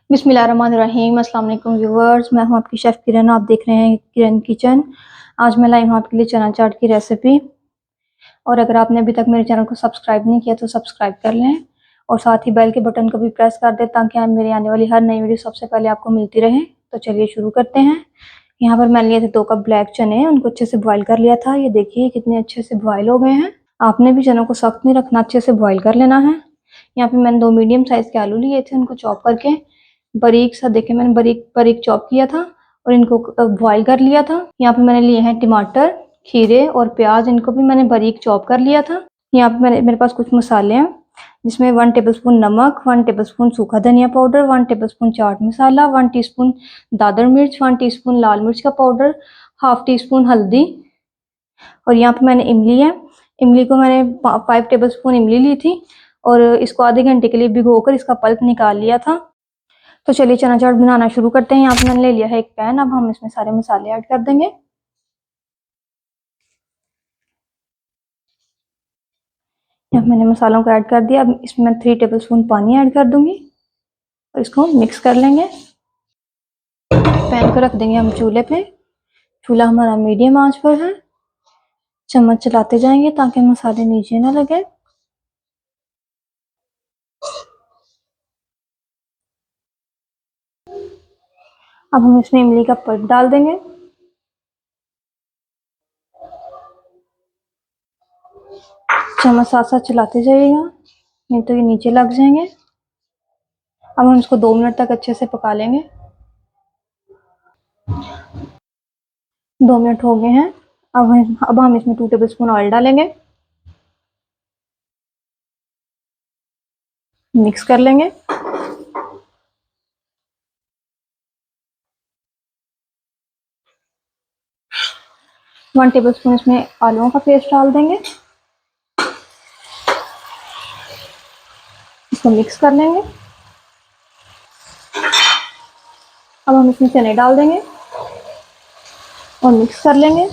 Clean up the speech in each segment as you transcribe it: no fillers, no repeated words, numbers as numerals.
बिस्मिल्लाहिर्रहमानिर्रहीम। अस्सलाम वालेकुम व्यूवर्स, मैं हूं आपकी शेफ़ किरण। आप देख रहे हैं किरण किचन। आज मैं लाई हूं आपके लिए चना चाट की रेसिपी। और अगर आपने अभी तक मेरे चैनल को सब्सक्राइब नहीं किया तो सब्सक्राइब कर लें और साथ ही बेल के बटन को भी प्रेस कर दें ताकि आप मेरी आने वाली हर नई वीडियो सबसे पहले आपको मिलती रहे। तो चलिए शुरू करते हैं। यहाँ पर मैंने लिए थे 2 कप ब्लैक चने, उनको अच्छे से बॉयल कर लिया था। ये देखिए कितने अच्छे से बॉयल हो गए हैं। आपने भी चनों को सख्त नहीं रखना, अच्छे से बॉयल कर लेना है। यहाँ पे मैंने 2 मीडियम साइज़ के आलू लिए थे, उनको चॉप करके बारीक सा देखिए मैंने बारीक बारीक चॉप किया था और इनको बॉईल कर लिया था। यहाँ पे मैंने लिए हैं टमाटर, खीरे और प्याज, इनको भी मैंने बारीक चॉप कर लिया था। यहाँ पे मेरे पास कुछ मसाले हैं जिसमें 1 टेबलस्पून नमक, 1 टेबलस्पून सूखा धनिया powder, 1 tablespoon chaat masala, 1 teaspoon Dadar मिर्च, 1 टीस्पून लाल मिर्च का पाउडर, हाफ टी स्पून हल्दी। और यहाँ पे मैंने इमली है, इमली को मैंने 5 टेबलस्पून इमली ली थी और इसको आधे घंटे के लिए भिगोकर इसका पल्प निकाल लिया था। तो चलिए चना चाट बनाना शुरू करते हैं। यहाँ पे मैंने ले लिया है एक पैन। अब हम इसमें सारे मसाले ऐड कर देंगे। यहाँ मैंने मसालों को ऐड कर दिया। अब इसमें मैं 3 टेबलस्पून पानी ऐड कर दूंगी और इसको मिक्स कर लेंगे। पैन को रख देंगे हम चूल्हे पे। चूल्हा हमारा मीडियम आंच पर है। चम्मच चलाते जाएंगे ताकि मसाले नीचे ना लगे। अब हम इसमें इमली का पल्प डाल देंगे। चम्मच साथ साथ चलाते जाइएगा, नहीं तो ये नीचे लग जाएंगे। अब हम इसको 2 मिनट तक अच्छे से पका लेंगे। 2 मिनट हो गए हैं। अब हम इसमें 2 टेबलस्पून ऑयल डालेंगे, मिक्स कर लेंगे। 1 टेबलस्पून इसमें आलूओं का पेस्ट डाल देंगे, इसको मिक्स कर लेंगे। अब हम इसमें चने डाल देंगे और मिक्स कर लेंगे।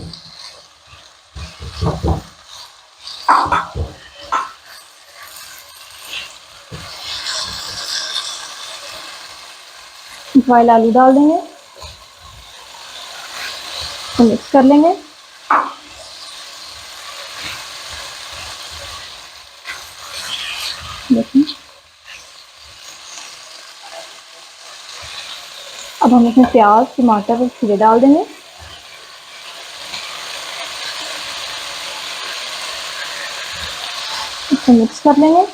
बॉयल आलू डाल देंगे, तो मिक्स कर लेंगे। देखिए अब हम इसमें प्याज, टमाटर और खीरे डाल देंगे। इसको मिक्स कर लेंगे।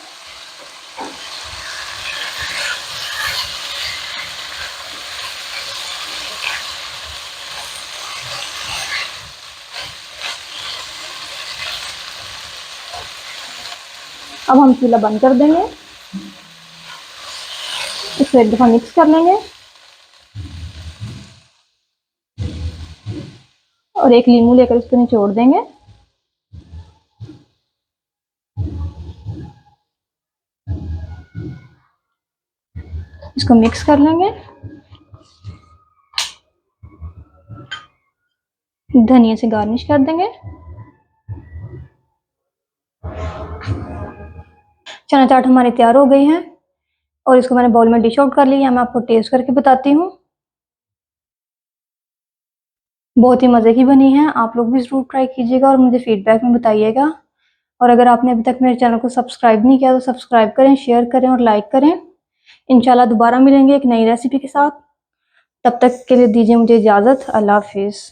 अब हम चूल्हा बंद कर देंगे, इसको एक दफ़ा मिक्स कर लेंगे और एक नींबू लेकर इसको निचोड़ देंगे। इसको मिक्स कर लेंगे। धनिया से गार्निश कर देंगे। चना चाट हमारी तैयार हो गई है और इसको मैंने बाउल में डिश आउट कर लिया। मैं आपको टेस्ट करके बताती हूँ। बहुत ही मज़े की बनी है। आप लोग भी ज़रूर ट्राई कीजिएगा और मुझे फीडबैक में बताइएगा। और अगर आपने अभी तक मेरे चैनल को सब्सक्राइब नहीं किया तो सब्सक्राइब करें, शेयर करें और लाइक करें। इंशाल्लाह दोबारा मिलेंगे एक नई रेसिपी के साथ। तब तक के लिए दीजिए मुझे इजाज़त। अल्लाह हाफिज़।